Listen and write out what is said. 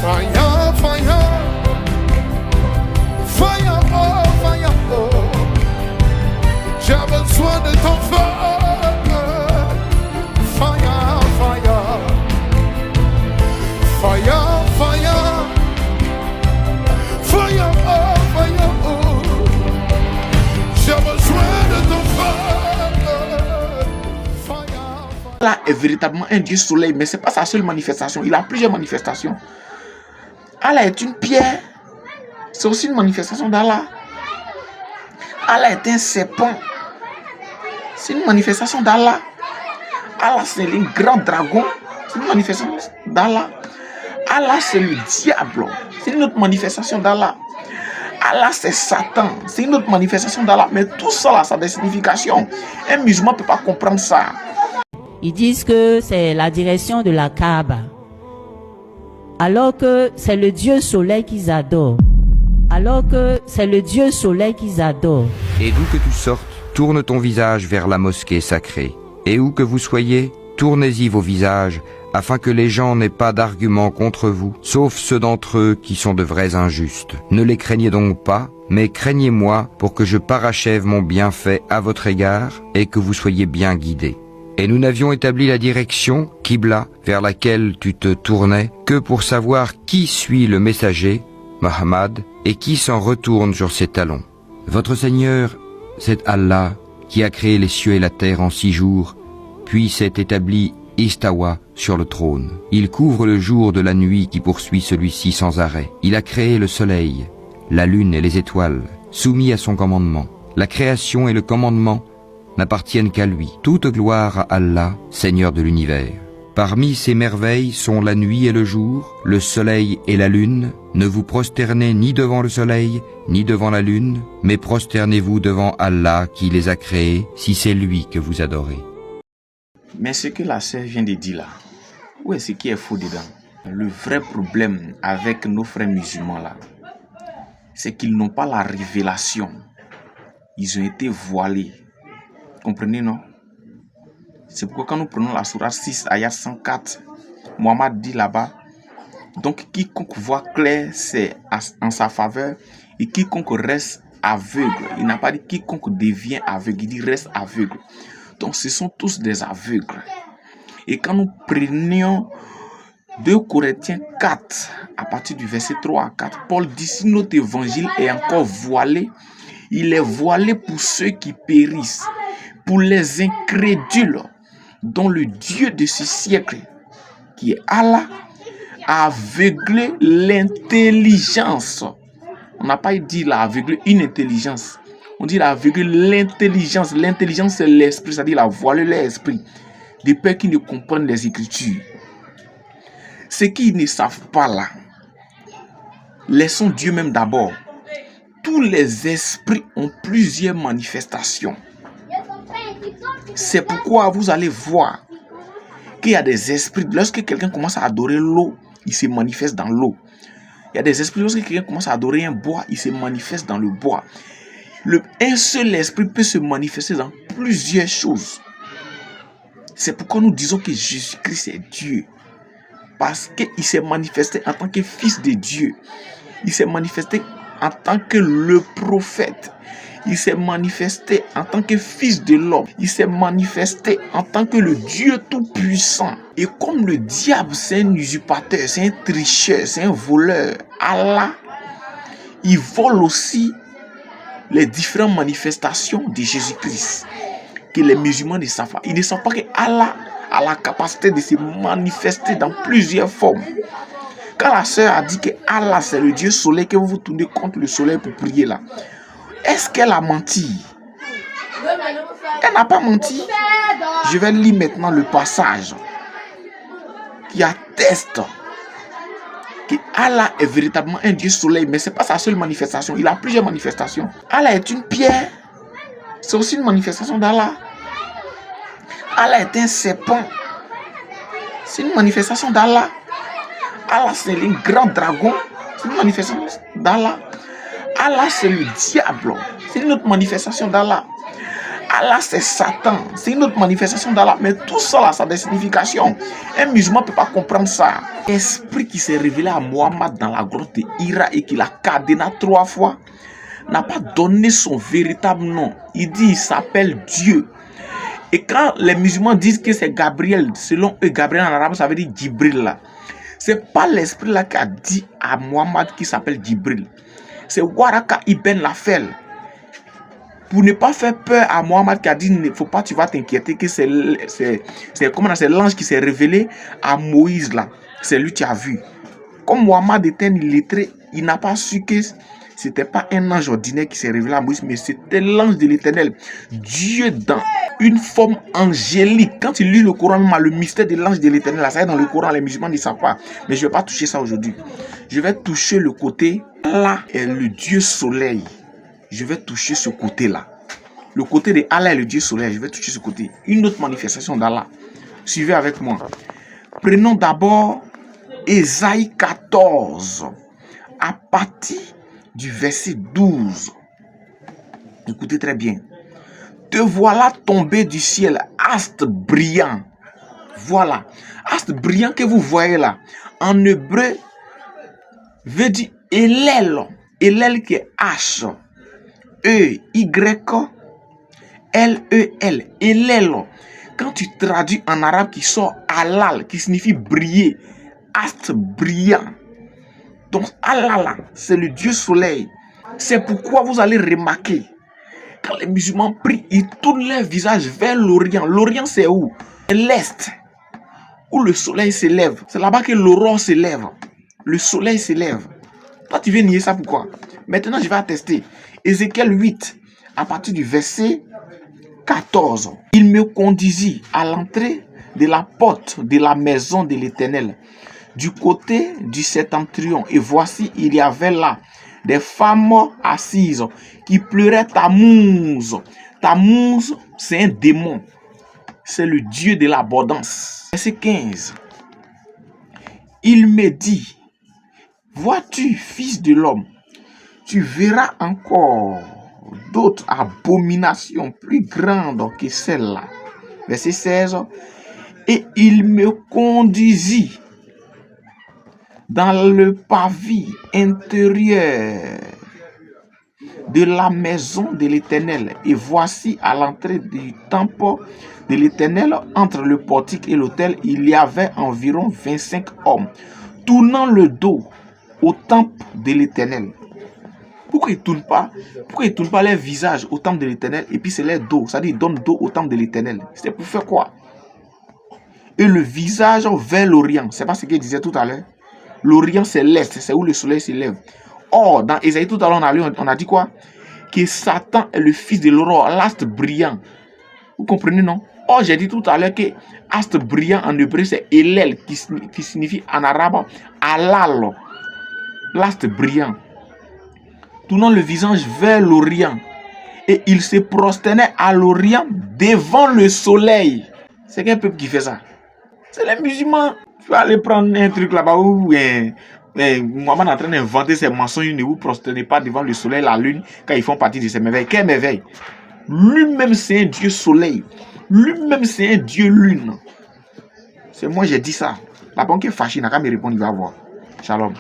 Fire, fire, fire, oh, j'ai besoin de ton feu. Fire, fire, fire, fire, fire, oh, j'ai besoin de ton feu. Fire, fire. Allah est véritablement un Dieu soleil, mais ce n'est pas sa seule manifestation. Il a plusieurs manifestations. Allah est une pierre. C'est aussi une manifestation d'Allah. Allah est un serpent. C'est une manifestation d'Allah. Allah, c'est un grand dragon. C'est une manifestation d'Allah. Allah, c'est le diable. C'est une autre manifestation d'Allah. Allah, c'est Satan. C'est une autre manifestation d'Allah. Mais tout ça, là, ça a des significations. Un musulman ne peut pas comprendre ça. Ils disent que c'est la direction de la Kaaba, alors que c'est le Dieu soleil qu'ils adorent. Alors que c'est le Dieu soleil qu'ils adorent. Et d'où que tu sortes, tourne ton visage vers la mosquée sacrée. Et où que vous soyez, tournez-y vos visages, afin que les gens n'aient pas d'arguments contre vous, sauf ceux d'entre eux qui sont de vrais injustes. Ne les craignez donc pas, mais craignez-moi pour que je parachève mon bienfait à votre égard et que vous soyez bien guidés. Et nous n'avions établi la direction, Qibla, vers laquelle tu te tournais, que pour savoir qui suit le messager, Mohammed, et qui s'en retourne sur ses talons. Votre Seigneur, c'est Allah, qui a créé les cieux et la terre en 6 jours, puis s'est établi Istawa sur le trône. Il couvre le jour de la nuit qui poursuit celui-ci sans arrêt. Il a créé le soleil, la lune et les étoiles, soumis à son commandement. La création et le commandement n'appartiennent qu'à lui. Toute gloire à Allah, Seigneur de l'univers. Parmi ces merveilles sont la nuit et le jour, le soleil et la lune. Ne vous prosternez ni devant le soleil, ni devant la lune, mais prosternez-vous devant Allah qui les a créés, si c'est lui que vous adorez. Mais ce que la sœur vient de dire là, où est-ce qui est faux dedans? Le vrai problème avec nos frères musulmans là, c'est qu'ils n'ont pas la révélation. Ils ont été voilés. Comprenez, non? C'est pourquoi quand nous prenons la sourate 6, ayat 104, Mohammed dit là-bas, donc quiconque voit clair, c'est en sa faveur, et quiconque reste aveugle. Il n'a pas dit quiconque devient aveugle, il dit reste aveugle. Donc ce sont tous des aveugles. Et quand nous prenions 2 Corinthiens 4, à partir du verset 3 à 4, Paul dit si notre évangile est encore voilé, il est voilé pour ceux qui périssent, pour les incrédules, dont le Dieu de ce siècle, qui est Allah, a aveuglé l'intelligence. On n'a pas dit il a aveuglé une intelligence. On dit il a aveuglé l'intelligence. L'intelligence, c'est l'esprit, c'est-à-dire il a voilé l'esprit, de peur qu'ils ne comprennent les Écritures. Ce qu'ils ne savent pas là, laissons Dieu même d'abord. Tous les esprits ont plusieurs manifestations. C'est pourquoi vous allez voir qu'il y a des esprits. Lorsque quelqu'un commence à adorer l'eau, il se manifeste dans l'eau. Il y a des esprits, lorsque quelqu'un commence à adorer un bois, il se manifeste dans le bois. Un seul esprit peut se manifester dans plusieurs choses. C'est pourquoi nous disons que Jésus-Christ est Dieu. Parce qu'il s'est manifesté en tant que fils de Dieu. Il s'est manifesté en tant que le prophète. Il s'est manifesté en tant que fils de l'homme. Il s'est manifesté en tant que le Dieu tout-puissant. Et comme le diable, c'est un usurpateur, c'est un tricheur, c'est un voleur, Allah, il vole aussi les différentes manifestations de Jésus-Christ que les musulmans ne savent pas. Ils ne savent pas que Allah a la capacité de se manifester dans plusieurs formes. Quand la sœur a dit que Allah c'est le Dieu soleil, que vous vous tournez contre le soleil pour prier là, est-ce qu'elle a menti? Elle n'a pas menti. Je vais lire maintenant le passage qui atteste que Allah est véritablement un Dieu soleil, mais ce n'est pas sa seule manifestation. Il a plusieurs manifestations. Allah est une pierre. C'est aussi une manifestation d'Allah. Allah est un serpent. C'est une manifestation d'Allah. Allah, c'est un grand dragon. C'est une manifestation d'Allah. Allah, c'est le diable. C'est une autre manifestation d'Allah. Allah, c'est Satan. C'est une autre manifestation d'Allah. Mais tout ça, là, ça a des significations. Un musulman ne peut pas comprendre ça. L'esprit qui s'est révélé à Mohammed dans la grotte de Hira et qui l'a cadené 3 fois, n'a pas donné son véritable nom. Il dit, il s'appelle Dieu. Et quand les musulmans disent que c'est Gabriel, selon eux, Gabriel en arabe, ça veut dire Djibril là. C'est pas l'esprit là qui a dit à Mohammed qui s'appelle Djibril. C'est Waraka Ibn Lafel. Pour ne pas faire peur à Mohammed qui a dit, il ne faut pas, tu vas t'inquiéter que c'est l'ange qui s'est révélé à Moïse là. C'est lui qui a vu. Comme Mohammed était illettré, il n'a pas su que c'était pas un ange ordinaire qui s'est révélé à Moïse, mais c'était l'ange de l'Éternel. Dieu dans une forme angélique. Quand il lit le Coran, même le mystère de l'ange de l'Éternel, ça est dans le Coran, les musulmans ne savent pas. Mais je ne vais pas toucher ça aujourd'hui. Je vais toucher le côté, Allah est le Dieu soleil. Je vais toucher ce côté-là. Le côté de Allah est le Dieu soleil, je vais toucher ce côté. Une autre manifestation d'Allah. Suivez avec moi. Prenons d'abord Ésaïe 14, à partir du verset 12. Écoutez très bien. Te voilà tombé du ciel, astre brillant. Voilà. Astre brillant que vous voyez là. En hébreu, veut dire Elel. Elel qui est H. E-Y-L-E-L. Elel. Quand tu traduis en arabe qui sort halal, qui signifie briller. Astre brillant. Donc Allah, c'est le Dieu soleil. C'est pourquoi vous allez remarquer, quand les musulmans prient, ils tournent leur visage vers l'Orient. L'Orient, c'est où? C'est l'Est, où le soleil s'élève. C'est là-bas que l'aurore s'élève. Le soleil s'élève. Toi, tu viens nier ça, pourquoi? Maintenant, je vais attester. Ézéchiel 8, à partir du verset 14. Il me conduisit à l'entrée de la porte de la maison de l'Éternel, du côté du septentrion. Et voici, il y avait là des femmes assises qui pleuraient Tammuz. Tammuz, c'est un démon. C'est le dieu de l'abondance. Verset 15. Il me dit, vois-tu, fils de l'homme, tu verras encore d'autres abominations plus grandes que celles-là. Verset 16. Et il me conduisit dans le pavis intérieur de la maison de l'Éternel. Et voici à l'entrée du temple de l'Éternel, entre le portique et l'autel, il y avait environ 25 hommes, tournant le dos au temple de l'Éternel. Pourquoi ils ne tournent pas leur visage au temple de l'Éternel et puis c'est leur dos, c'est-à-dire ils donnent dos au temple de l'Éternel? C'est pour faire quoi? Et le visage vers l'Orient, c'est pas ce qu'il disait tout à l'heure. L'Orient, c'est l'Est, c'est où le soleil s'élève. Or, dans Ésaïe, tout à l'heure, on a dit quoi? Que Satan est le fils de l'aurore, l'astre brillant. Vous comprenez, non? Or, j'ai dit tout à l'heure que astre brillant en hébreu, c'est Elel, qui signifie en arabe Halal, l'astre brillant. Tournant le visage vers l'Orient. Et il se prosternait à l'Orient devant le soleil. C'est quel peuple qui fait ça? C'est les musulmans. Tu vas aller prendre un truc là-bas où Mohamed est en train d'inventer ces mensonges. Ne vous prosternez pas devant le soleil, la lune, quand ils font partie de ces merveilles. Quelle merveille? Lui-même, c'est un Dieu soleil. Lui-même, c'est un Dieu lune. C'est moi, j'ai dit ça. La banque est fâchée, n'a qu'à me répondre, il va voir. Shalom.